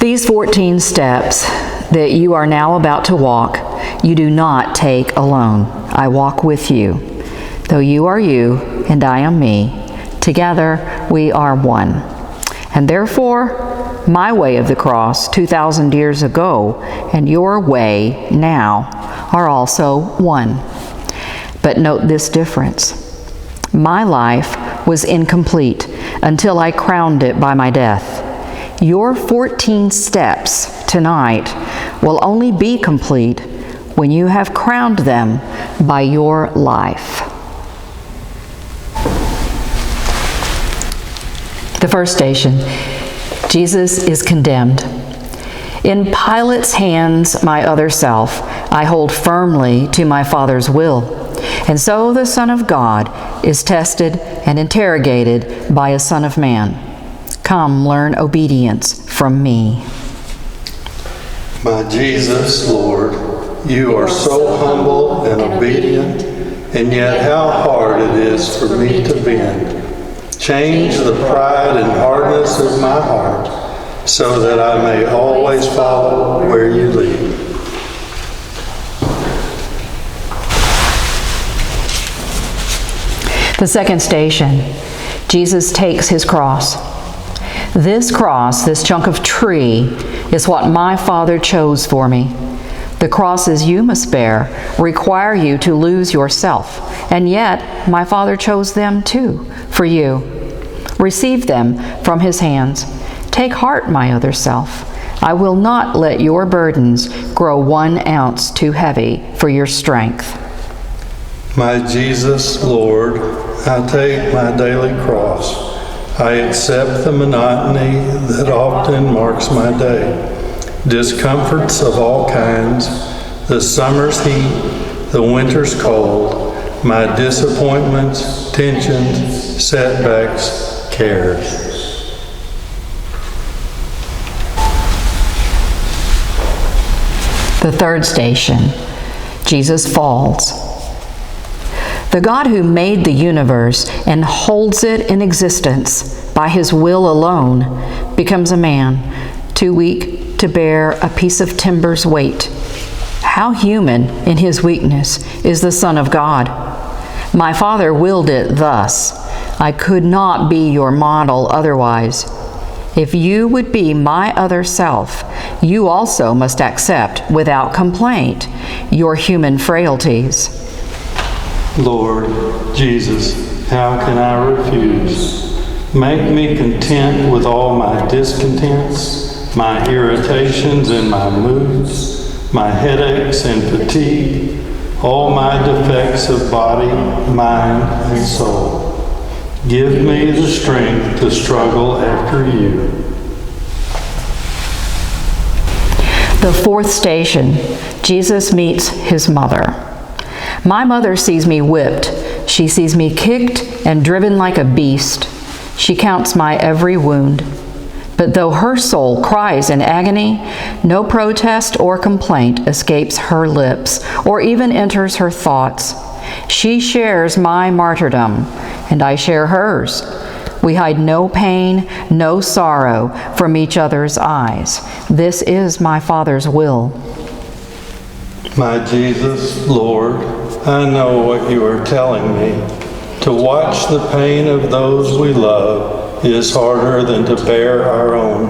These 14 steps that you are now about to walk, you do not take alone. I walk with you. Though you are you and I am me, together we are one. And therefore, my way of the cross 2,000 years ago and your way now are also one. But note this difference. My life was incomplete until I crowned it by my death. Your 14 steps tonight will only be complete when you have crowned them by your life. The first station, Jesus is condemned. In Pilate's hands, my other self, I hold firmly to my Father's will. And so the Son of God is tested and interrogated by a Son of Man. Come, learn obedience from me. My Jesus, Lord, you are so humble and obedient, and yet how hard it is for me to bend. Change the pride and hardness of my heart, so that I may always follow where you lead. The second station, Jesus takes his cross. This cross, this chunk of tree, is what my Father chose for me. The crosses you must bear require you to lose yourself, and yet my Father chose them too, for you. Receive them from his hands. Take heart, my other self. I will not let your burdens grow 1 ounce too heavy for your strength. My Jesus, Lord, I take my daily cross. I accept the monotony that often marks my day. Discomforts of all kinds, the summer's heat, the winter's cold, my disappointments, tensions, setbacks, cares. The third station, Jesus falls. The God who made the universe and holds it in existence by his will alone becomes a man, too weak to bear a piece of timber's weight. How human in his weakness is the Son of God. My Father willed it thus. I could not be your model otherwise. If you would be my other self, you also must accept without complaint your human frailties. Lord Jesus, how can I refuse? Make me content with all my discontents, my irritations and my moods, my headaches and fatigue, all my defects of body, mind, and soul. Give me the strength to struggle after you. The fourth station, Jesus meets his mother. My mother sees me whipped. She sees me kicked and driven like a beast. She counts my every wound. But though her soul cries in agony, no protest or complaint escapes her lips or even enters her thoughts. She shares my martyrdom, and I share hers. We hide no pain, no sorrow from each other's eyes. This is my Father's will. My Jesus, Lord, I know what you are telling me. To watch the pain of those we love is harder than to bear our own.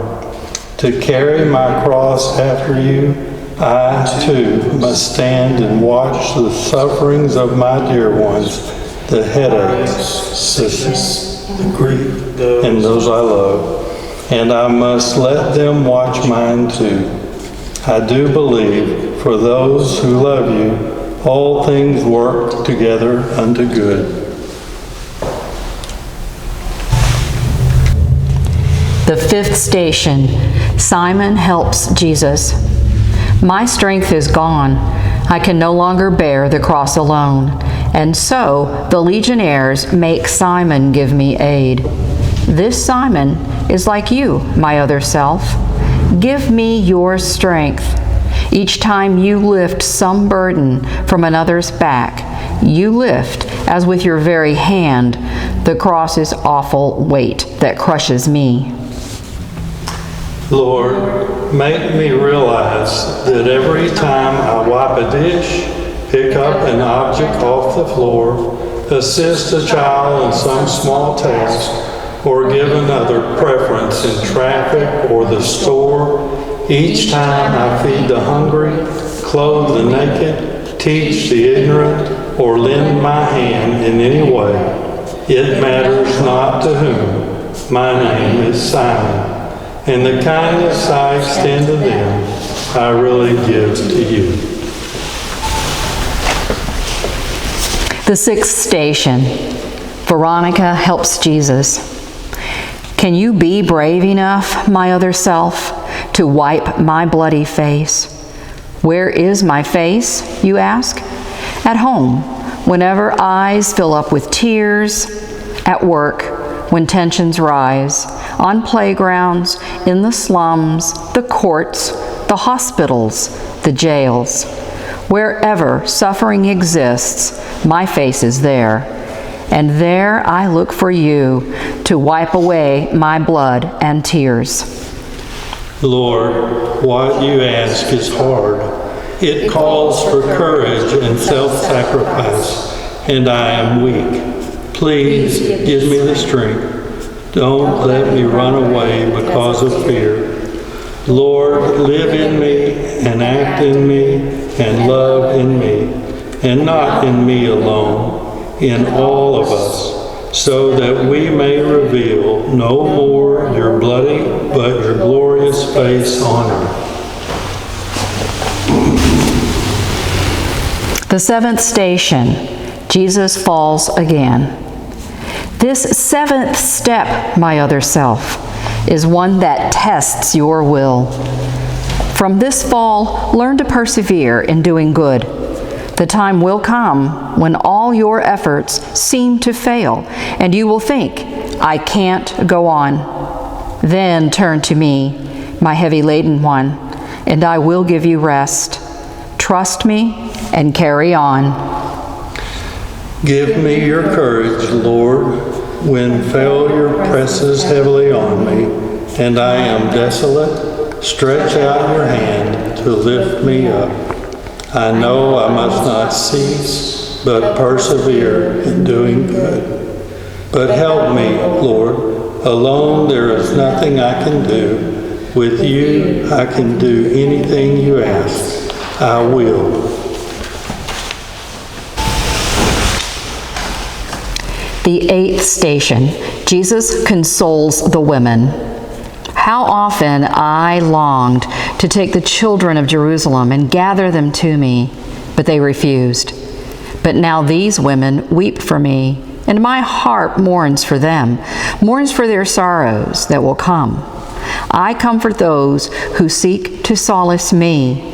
To carry my cross after you, I, too, must stand and watch the sufferings of my dear ones, the headaches, the grief, and those I love. And I must let them watch mine too. I do believe for those who love you, all things work together unto good. The fifth station, Simon helps Jesus. My strength is gone. I can no longer bear the cross alone. And so the legionnaires make Simon give me aid. This Simon is like you, my other self. Give me your strength. Each time you lift some burden from another's back, you lift, as with your very hand, the cross's awful weight that crushes me. Lord, make me realize that every time I wipe a dish, pick up an object off the floor, assist a child in some small task, or give another preference in traffic or the store, each time I feed the hungry, clothe the naked, teach the ignorant, or lend my hand in any way, it matters not to whom. My name is Simon, and the kindness I extend to them, I really give to you. The sixth station. Veronica helps Jesus. Can you be brave enough, my other self, to wipe my bloody face? Where is my face, you ask? At home, whenever eyes fill up with tears, at work, when tensions rise, on playgrounds, in the slums, the courts, the hospitals, the jails. Wherever suffering exists, my face is there. And there I look for you to wipe away my blood and tears. Lord, what you ask is hard. It calls for courage and self-sacrifice, and I am weak. Please give me the strength. Don't let me run away because of fear. Lord, live in me and act in me and love in me, and not in me alone, in all of us, so that we may reveal no more your bloody but your glorious face on earth. The seventh station. Jesus falls again. This seventh step, my other self, is one that tests your will. From this fall, learn to persevere in doing good. The time will come when all your efforts seem to fail, and you will think, I can't go on. Then turn to me, my heavy-laden one, and I will give you rest. Trust me and carry on. Give me your courage, Lord, when failure presses heavily on me, and I am desolate. Stretch out your hand to lift me up. I know I must not cease, but persevere in doing good. But help me, Lord. Alone there is nothing I can do. With you I can do anything you ask. I will. The eighth station. Jesus consoles the women. How often I longed to take the children of Jerusalem and gather them to me, but they refused. But now these women weep for me, and my heart mourns for them, mourns for their sorrows that will come. I comfort those who seek to solace me.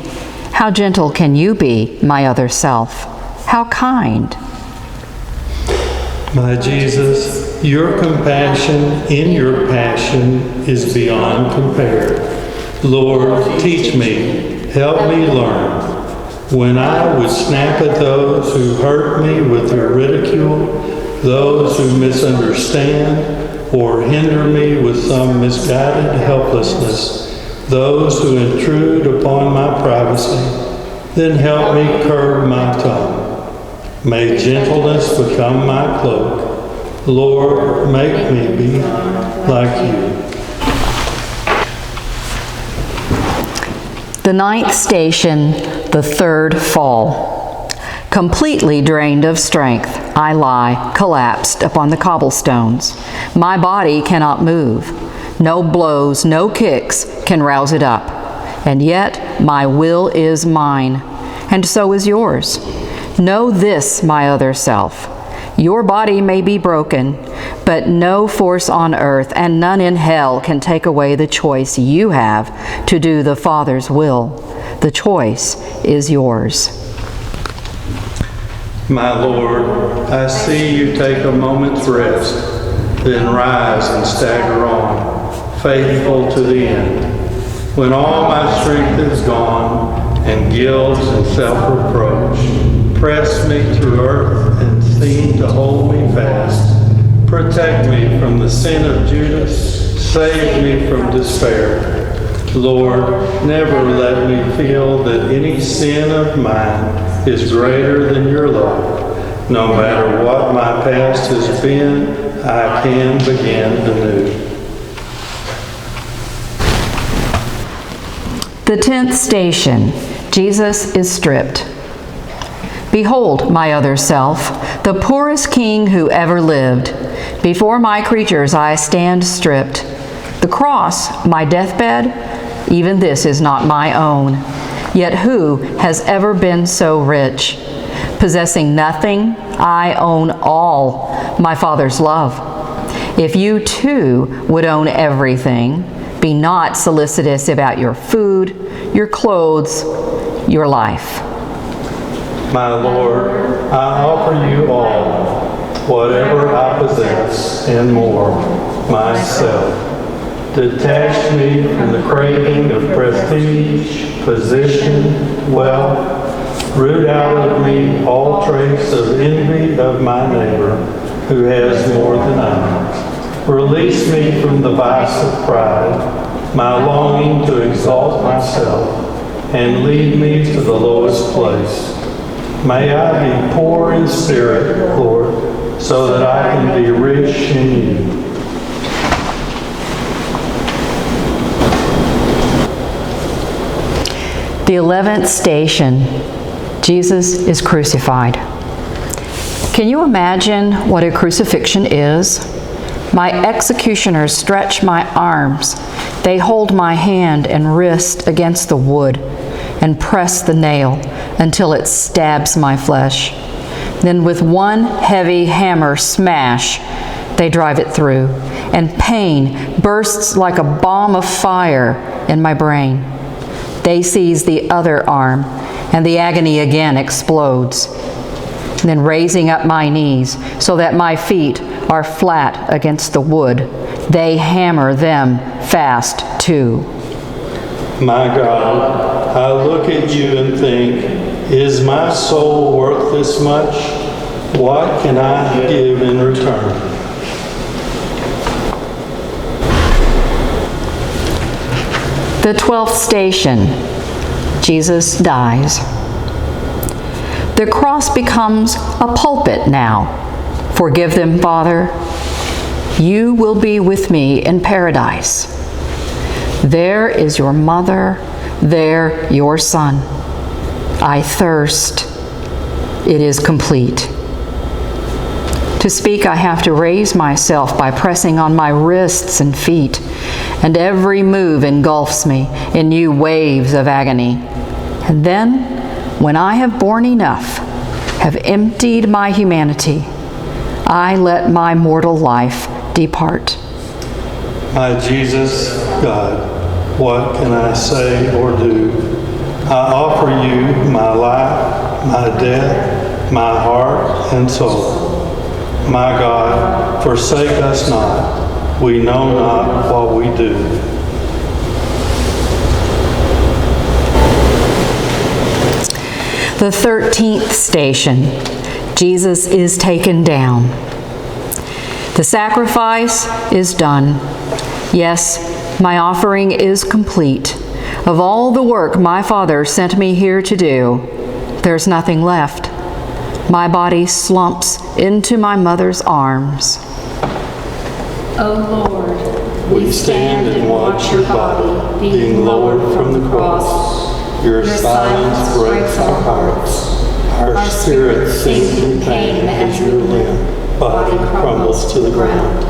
How gentle can you be, my other self? How kind. My Jesus, your compassion in your passion is beyond compare. Lord, teach me, help me learn. When I would snap at those who hurt me with their ridicule, those who misunderstand or hinder me with some misguided helplessness, those who intrude upon my privacy, then help me curb my tongue. May gentleness become my cloak. Lord, make me be like you. The ninth station, the third fall. Completely drained of strength, I lie, collapsed upon the cobblestones. My body cannot move. No blows, no kicks can rouse it up. And yet my will is mine, and so is yours. Know this, my other self. Your body may be broken, but no force on earth and none in hell can take away the choice you have to do the Father's will. The choice is yours. My Lord, I see you take a moment's rest, then rise and stagger on, faithful to the end. When all my strength is gone, and guilt and self-reproach press me to earth and seem to hold me fast, protect me from the sin of Judas, save me from despair. Lord, never let me feel that any sin of mine is greater than your love. No matter what my past has been, I can begin anew. The 10th station, Jesus is stripped. Behold my other self, the poorest king who ever lived. Before my creatures I stand stripped. The cross, my deathbed, even this is not my own. Yet who has ever been so rich? Possessing nothing, I own all, my Father's love. If you too would own everything, be not solicitous about your food, your clothes, your life. My Lord, I offer you all, whatever I possess and more, myself. Detach me from the craving of prestige, position, wealth. Root out of me all trace of envy of my neighbor who has more than I. Release me from the vice of pride, my longing to exalt myself, and lead me to the lowest place. May I be poor in spirit, Lord, so that I can be rich in you. The 11th station, Jesus is crucified. Can you imagine what a crucifixion is? My executioners stretch my arms. They hold my hand and wrist against the wood and press the nail until it stabs my flesh. Then with one heavy hammer smash, they drive it through, and pain bursts like a bomb of fire in my brain. They seize the other arm, and the agony again explodes. Then raising up my knees so that my feet are flat against the wood, they hammer them fast too. My God, I look at you and think, is my soul worth this much? What can I give in return? The 12th station, Jesus dies. The cross becomes a pulpit now. Forgive them, Father. You will be with me in paradise. There is your mother, there your son. I thirst. It is complete. To speak, I have to raise myself by pressing on my wrists and feet, and every move engulfs me in new waves of agony. And then, when I have borne enough, have emptied my humanity, I let my mortal life depart. My Jesus, God, what can I say or do? I offer you my life, my death, my heart and soul. My God, forsake us not. We know not what we do. The 13th station, Jesus is taken down. The sacrifice is done. Yes, my offering is complete. Of all the work my Father sent me here to do, there's nothing left. My body slumps into my mother's arms. O Lord, We stand and watch your body being lowered from the cross. Your silence breaks our hearts. Our spirits sink in pain as your limp body crumbles to the ground.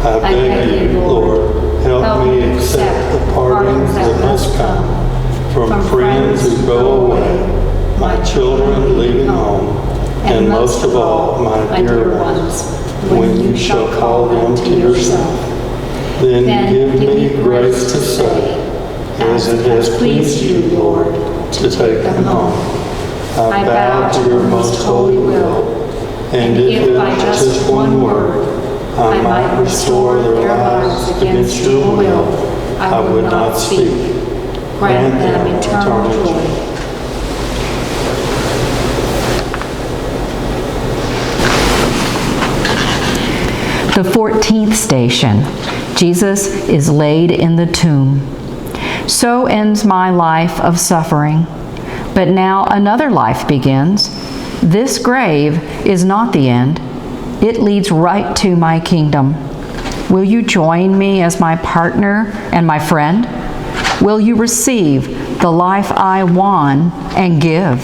I beg you, Lord, help me accept the partings that must come from friends who go away, my children leaving home, and most of all, my dear ones, when you shall call them to yourself. Then give me grace to say, as it has pleased you, Lord, to take them home. I bow to your most holy will, and if by just one word I might restore their lives against your will, I would not speak. Grant them eternal joy. The 14th station, Jesus is laid in the tomb. So ends my life of suffering. But now another life begins. This grave is not the end. It leads right to my kingdom. Will you join me as my partner and my friend? Will you receive the life I won and give?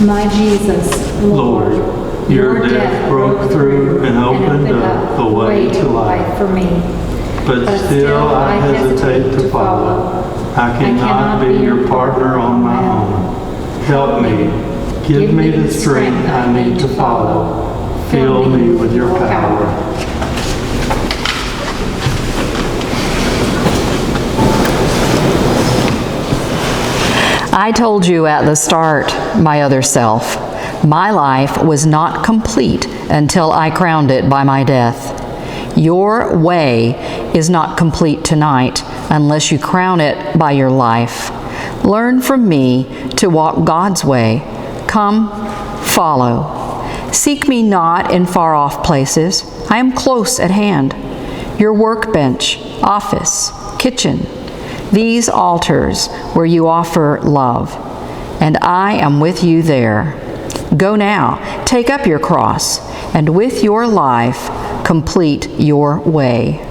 My Jesus, Lord, your death broke through and opened up the way to life for me. But still I hesitate to follow. I cannot be your partner on my own. Help me. Give me the strength I need to follow. Fill me with your power. I told you at the start, my other self, my life was not complete until I crowned it by my death. Your way is not complete tonight unless you crown it by your life. Learn from me to walk God's way. Come, follow. Seek me not in far-off places. I am close at hand. Your workbench, office, kitchen, these altars where you offer love, and I am with you there. Go now, take up your cross, and with your life complete your way.